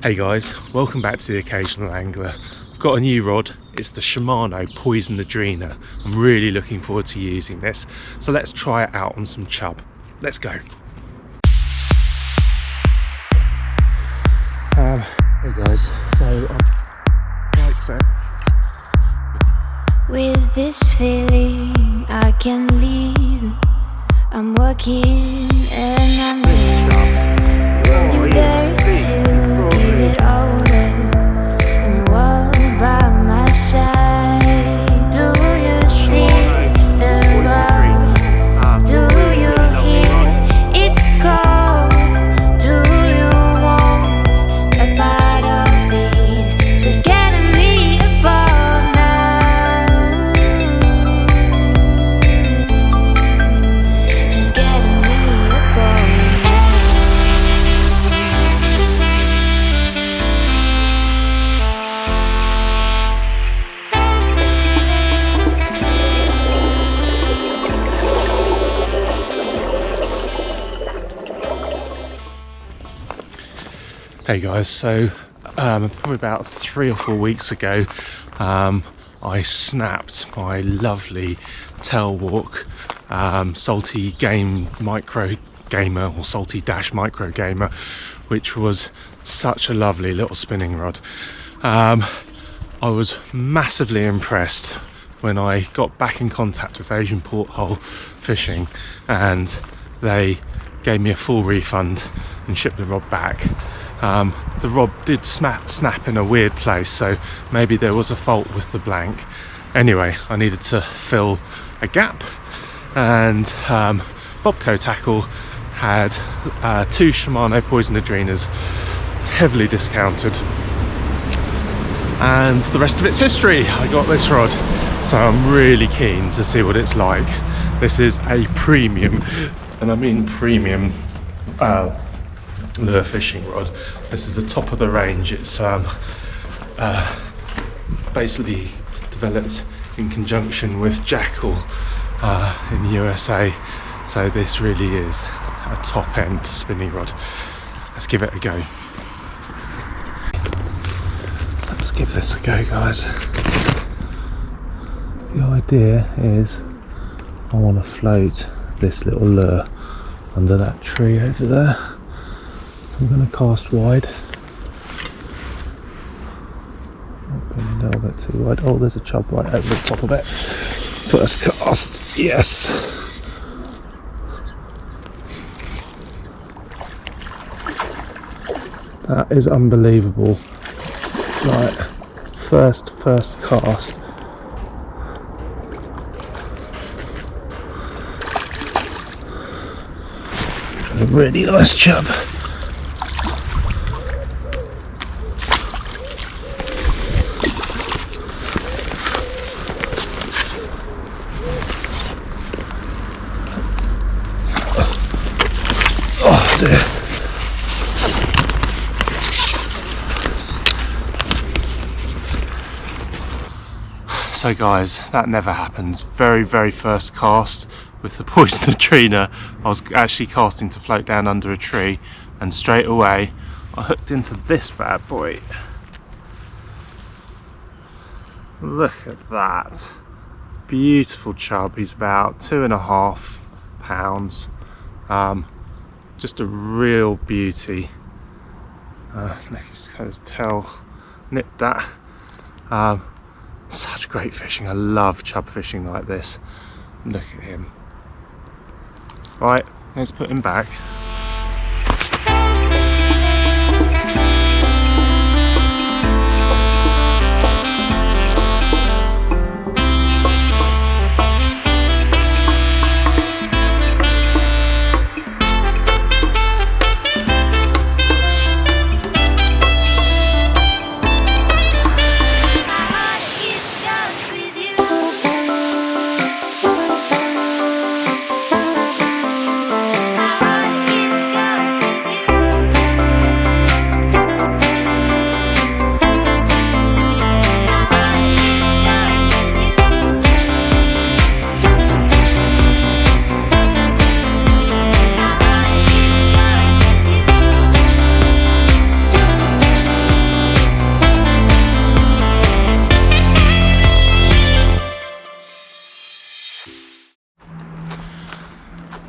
Hey guys, welcome back to The Occasional Angler. I've got a new rod. It's the Shimano Poison Adrena. I'm really looking forward to using this. So let's try it out on some chub. Let's go. Hey guys, so like so. With this feeling I can leave. I'm working and I'm will you dare to give it over and walk by my side? Do you see the road? Do you hear it's cold? Do you want a part of it? Just getting me above now. Just getting me above. Hey guys, so probably about 3 or 4 weeks ago I snapped my lovely Tailwalk Salty Game Micro Gamer, or Salty Dash Micro Gamer, which was such a lovely little spinning rod. I was massively impressed when I got back in contact with Asian Porthole Fishing and they gave me a full refund and shipped the rod back. The rod did snap in a weird place, so maybe there was a fault with the blank. Anyway, I needed to fill a gap, and Bobco Tackle had 2 Shimano Poison Adrenas, heavily discounted, and the rest of it's history. I got this rod, so I'm really keen to see what it's like. This is a premium, and I mean premium, lure fishing rod. This is the top of the range. It's basically developed in conjunction with Jackall in the USA, so this really is a top end spinning rod. Let's give it a go. Let's give this a go, guys. The idea is I want to float this little lure under that tree over there. I'm going to cast wide. Not going a little bit too wide. Oh, there's a chub right over the top of it. First cast, yes. That is unbelievable. Right, first cast. A really nice chub. Oh dear. So guys, that never happens. Very first cast with the Poison Adrena, I was actually casting to float down under a tree, and straight away I hooked into this bad boy. Look at that. Beautiful chub. He's about 2.5 pounds. Just a real beauty. Let's kind of nip that. Such great fishing. I love chub fishing like this. Look at him. Right, let's put him back.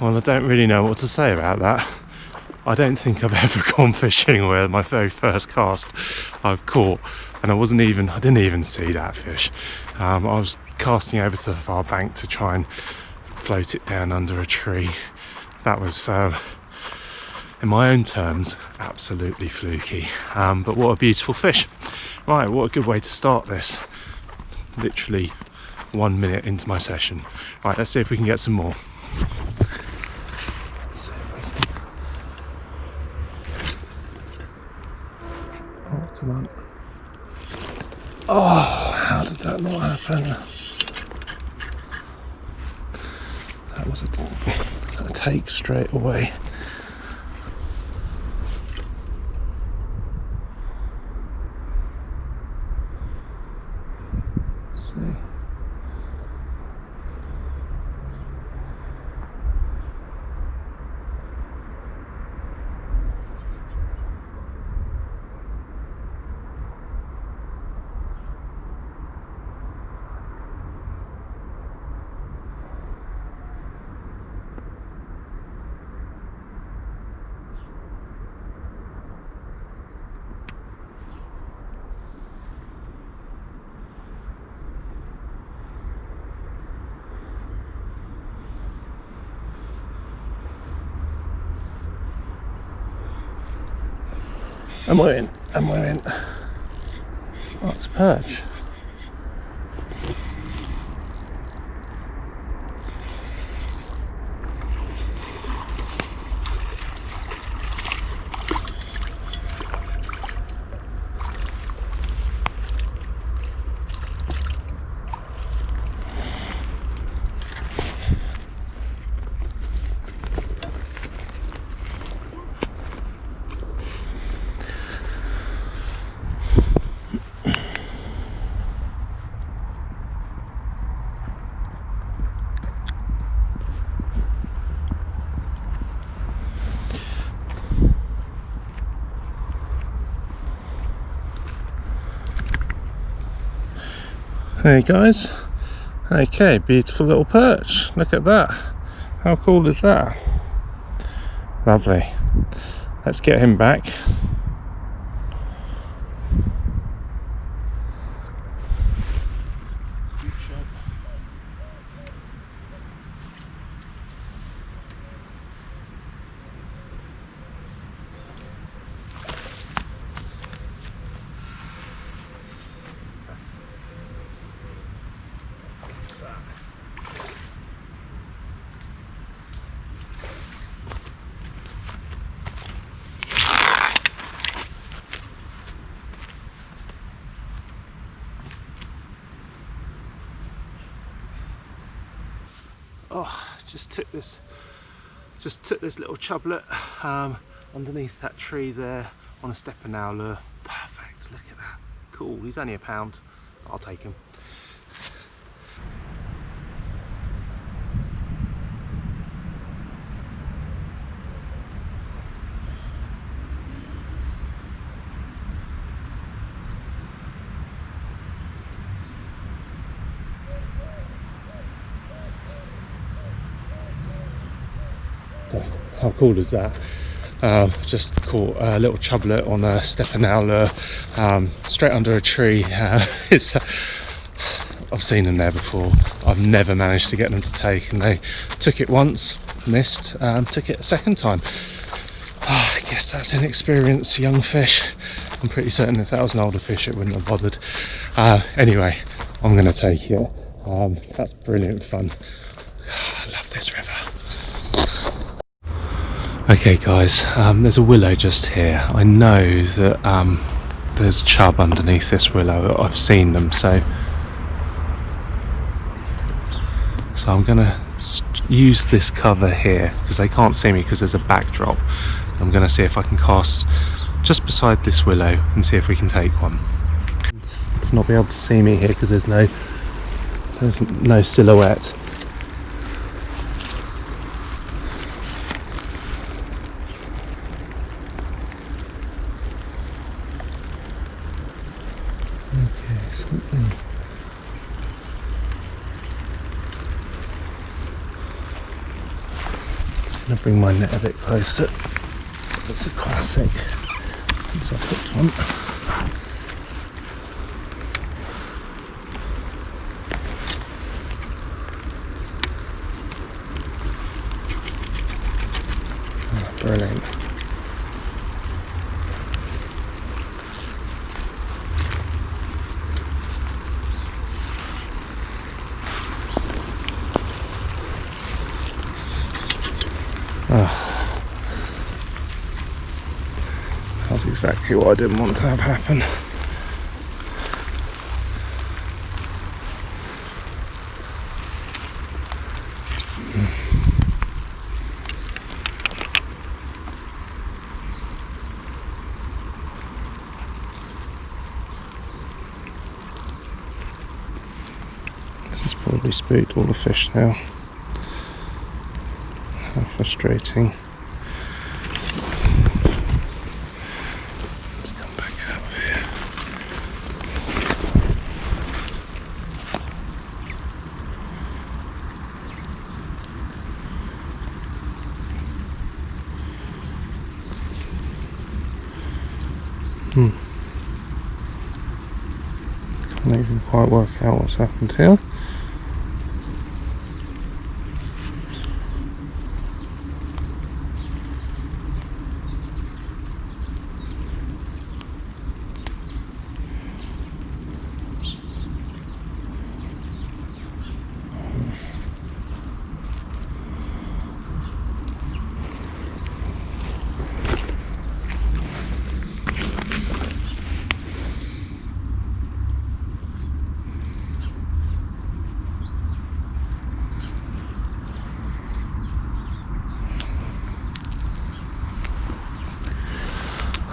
Well, I don't really know what to say about that. I don't think I've ever gone fishing where my very first cast I've caught, and I didn't even see that fish. I was casting over to the far bank to try and float it down under a tree. That was, in my own terms, absolutely fluky. But what a beautiful fish. Right, what a good way to start this. Literally 1 minute into my session. Right, let's see if we can get some more. Oh, come on. Oh, how did that not happen? That was a take straight away. Let's see. Am I in? Am I in? Oh, it's a perch. Hey guys, okay, beautiful little perch, look at that, how cool is that? Lovely, let's get him back. Oh, just took this little chublet underneath that tree there on a stepper now lure. Perfect, look at that, cool. He's only £1, but I'll take him. How cool is that? Just caught a little chublet on a Stefano lure, straight under a tree. I've seen them there before. I've never managed to get them to take, and they took it once, missed, took it a second time. I guess that's inexperienced young fish. I'm pretty certain if that was an older fish it wouldn't have bothered. Anyway, I'm going to take it. That's brilliant fun. I love this river. Okay guys, there's a willow just here. I know that there's chub underneath this willow. I've seen them, so I'm gonna use this cover here because they can't see me because there's a backdrop. I'm gonna see if I can cast just beside this willow and see if we can take one. To not be able to see me here because there's no silhouette. going to bring my net a bit closer because it's a classic. Once I've hooked one. Brilliant. That's exactly what I didn't want to have happen. This has probably spooked all the fish now. How frustrating. Let's come back out of here. Can't even quite work out what's happened here.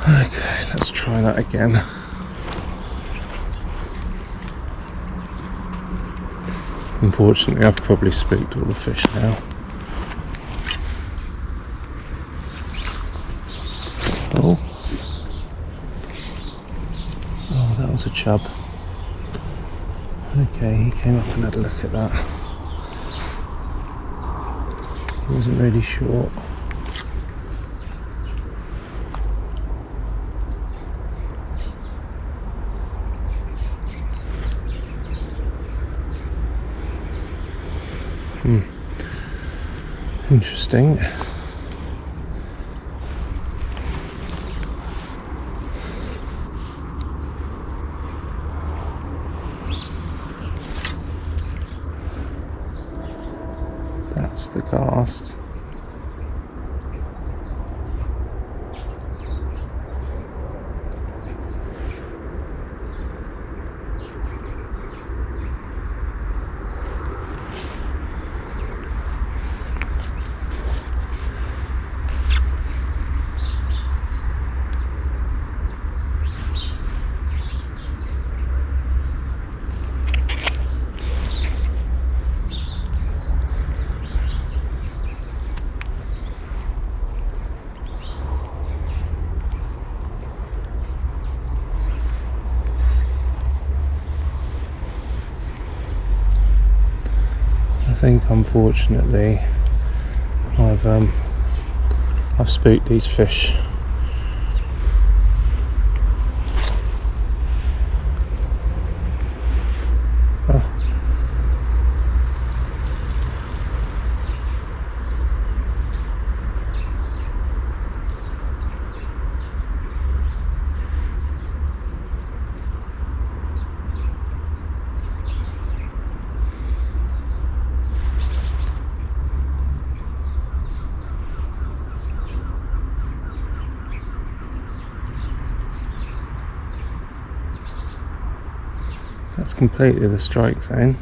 Okay, let's try that again. Unfortunately, I've probably spooked all the fish now. Oh, that was a chub. Okay, he came up and had a look at that. He wasn't really short. Interesting. That's the cast. I think unfortunately I've spooked these fish. That's completely the strike zone.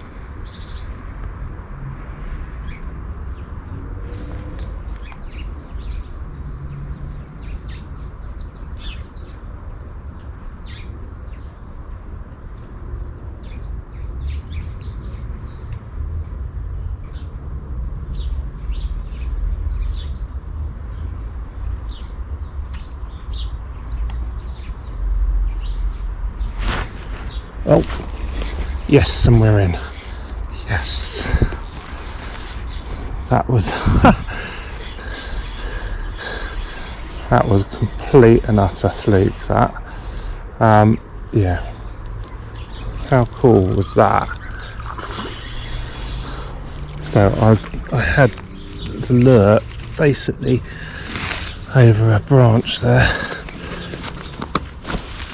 Oh, yes, and we're in. Yes, that was That was complete and utter fluke, that. Yeah, how cool was that? So I had the lure basically over a branch there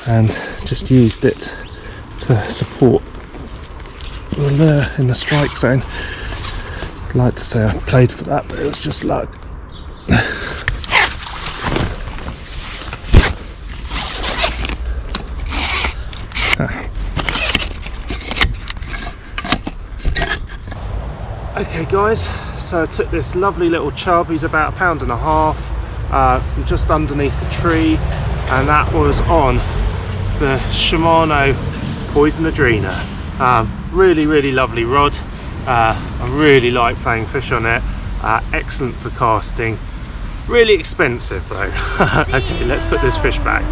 and just used it to support the lure in the strike zone. I'd like to say I played for that, but it was just luck. Okay guys, so I took this lovely little chub, he's about 1.5 pounds, from just underneath the tree, and that was on the Shimano Poison Adrena. Really lovely rod. I really like playing fish on it. Excellent for casting. Really expensive though. Okay, let's put this fish back.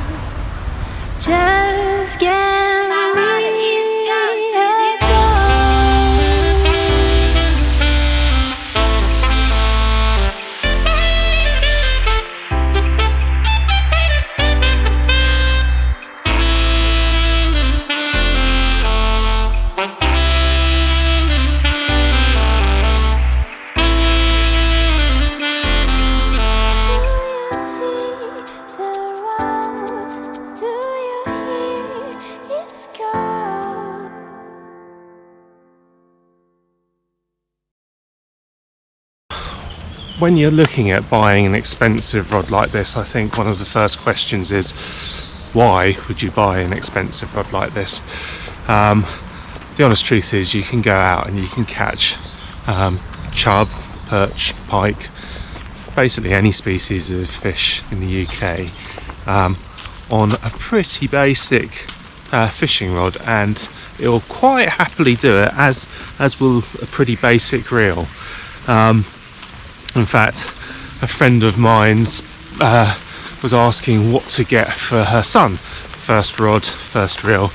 Just get me. When you're looking at buying an expensive rod like this, I think one of the first questions is, why would you buy an expensive rod like this? The honest truth is you can go out and you can catch chub, perch, pike, basically any species of fish in the UK on a pretty basic fishing rod, and it will quite happily do it, as will a pretty basic reel. In fact, a friend of mine's was asking what to get for her son. First rod, first reel.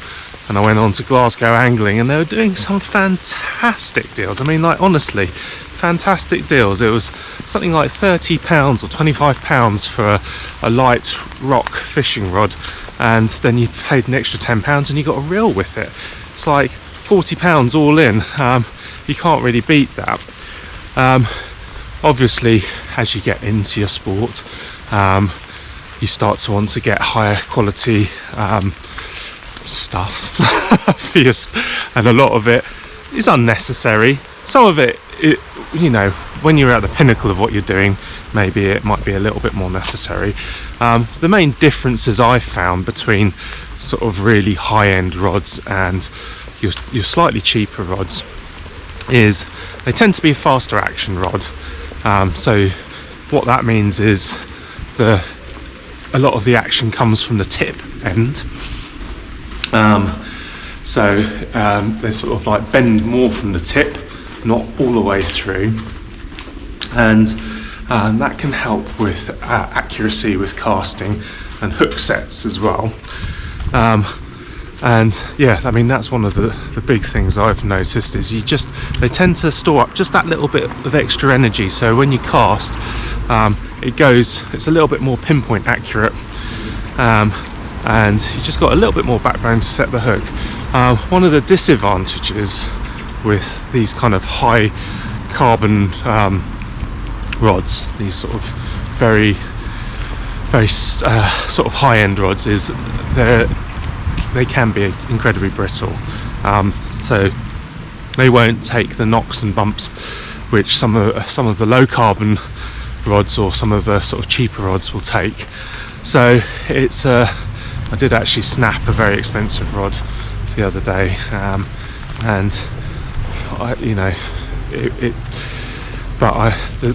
And I went on to Glasgow Angling, and they were doing some fantastic deals. I mean, like, honestly, fantastic deals. It was something like £30 or £25 for a light rock fishing rod, and then you paid an extra £10 and you got a reel with it. It's like £40 all in. You can't really beat that. Obviously, as you get into your sport, you start to want to get higher quality stuff for your, and a lot of it is unnecessary. Some of it, you know, when you're at the pinnacle of what you're doing, maybe it might be a little bit more necessary. The main differences I've found between sort of really high-end rods and your slightly cheaper rods is they tend to be a faster action rod. So what that means is a lot of the action comes from the tip end. They sort of like bend more from the tip, not all the way through, and that can help with accuracy with casting and hook sets as well. And yeah, I mean, that's one of the big things I've noticed is they tend to store up just that little bit of extra energy, so when you cast, it's a little bit more pinpoint accurate, and you just got a little bit more backbone to set the hook. One of the disadvantages with these kind of high carbon rods, these sort of very sort of high-end rods, is they can be incredibly brittle, so they won't take the knocks and bumps which some of the low carbon rods or some of the sort of cheaper rods will take. So it's I did actually snap a very expensive rod the other day, and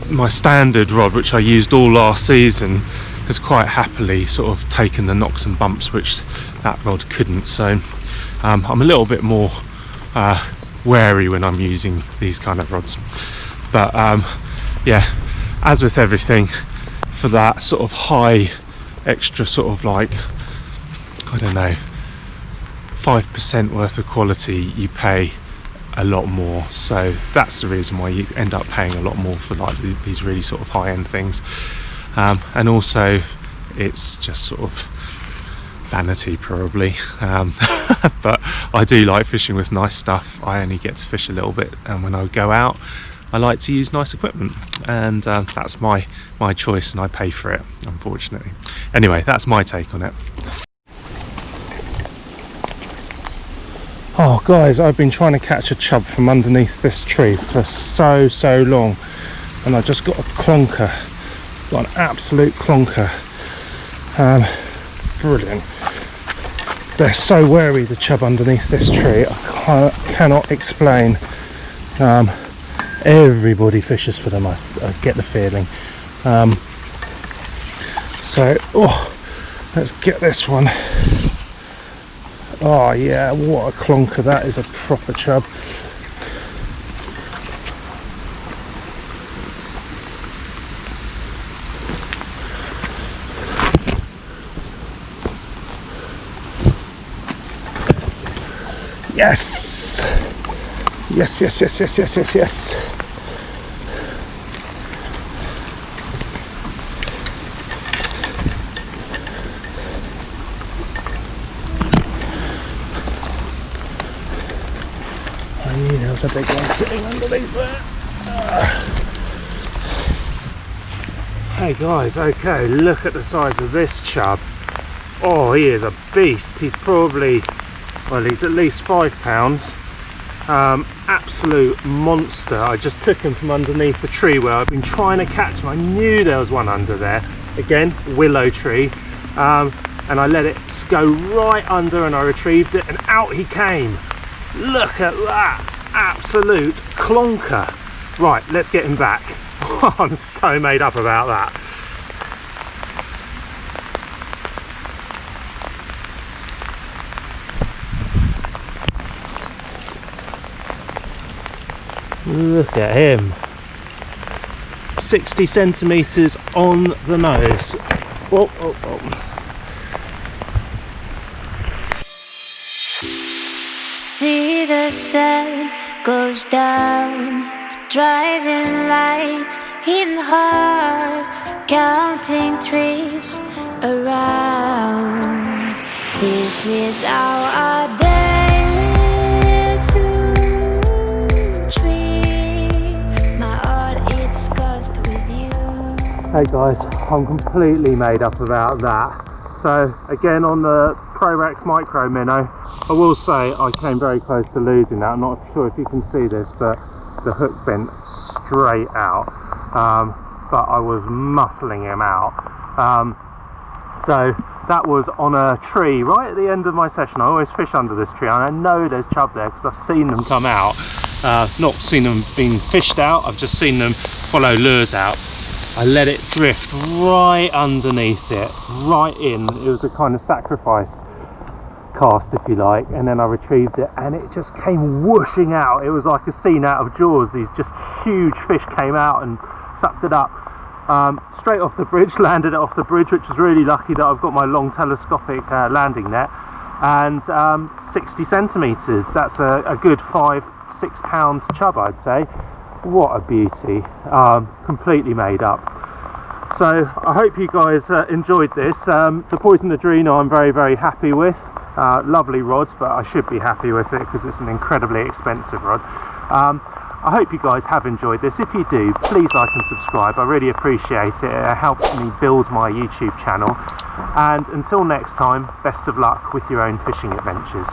my standard rod, which I used all last season, has quite happily sort of taken the knocks and bumps which that rod couldn't. So I'm a little bit more wary when I'm using these kind of rods. But yeah, as with everything, for that sort of high extra sort of like, I don't know, 5% worth of quality, you pay a lot more. So that's the reason why you end up paying a lot more for like these really sort of high-end things. And also it's just sort of vanity probably. But I do like fishing with nice stuff. I only get to fish a little bit, and when I go out I like to use nice equipment, and that's my choice, and I pay for it, unfortunately. Anyway, that's my take on it. Oh guys, I've been trying to catch a chub from underneath this tree for so long, and I just got a clonker, got an absolute clonker. Brilliant. They're so wary, the chub underneath this tree, I cannot explain. Everybody fishes for them, I get the feeling. So, let's get this one. Oh yeah, what a clonker, that is a proper chub. Yes! Yes, yes, yes, yes, yes, yes, yes. I knew there was a big one sitting underneath there. Hey guys, okay, look at the size of this chub. Oh, he is a beast. He's probably, well, he's at least 5 pounds. Absolute monster. I just took him from underneath the tree where I've been trying to catch him. I knew there was one under there. Again, willow tree. And I let it go right under, and I retrieved it, and out he came. Look at that, absolute clonker. Right, let's get him back. I'm so made up about that. Look at him. 60 centimetres on the nose. Oh, oh, oh. See the sun goes down, driving light in hearts, counting trees around. This is our day to dream. My heart is cursed with you. Hey guys, I'm completely made up about that. So again, on the Pro-Rex Micro Minnow, I will say I came very close to losing that. I'm not sure if you can see this, but the hook bent straight out. But I was muscling him out. So that was on a tree right at the end of my session. I always fish under this tree, and I know there's chub there because I've seen them come out. Not seen them being fished out, I've just seen them follow lures out. I let it drift right underneath it, right in. It was a kind of sacrifice cast, if you like, and then I retrieved it, and it just came whooshing out. It was like a scene out of Jaws. These just huge fish came out and sucked it up. Straight off the bridge, landed it off the bridge, which was really lucky that I've got my long telescopic landing net, and 60 centimetres. That's a good 5-6 pound chub, I'd say. What a beauty. Completely made up. So I hope you guys enjoyed this. The Poison Adrena I'm very happy with. Lovely rods, but I should be happy with it because it's an incredibly expensive rod. I hope you guys have enjoyed this. If you do, please like and subscribe. I really appreciate it. It helps me build my YouTube channel. And until next time, best of luck with your own fishing adventures.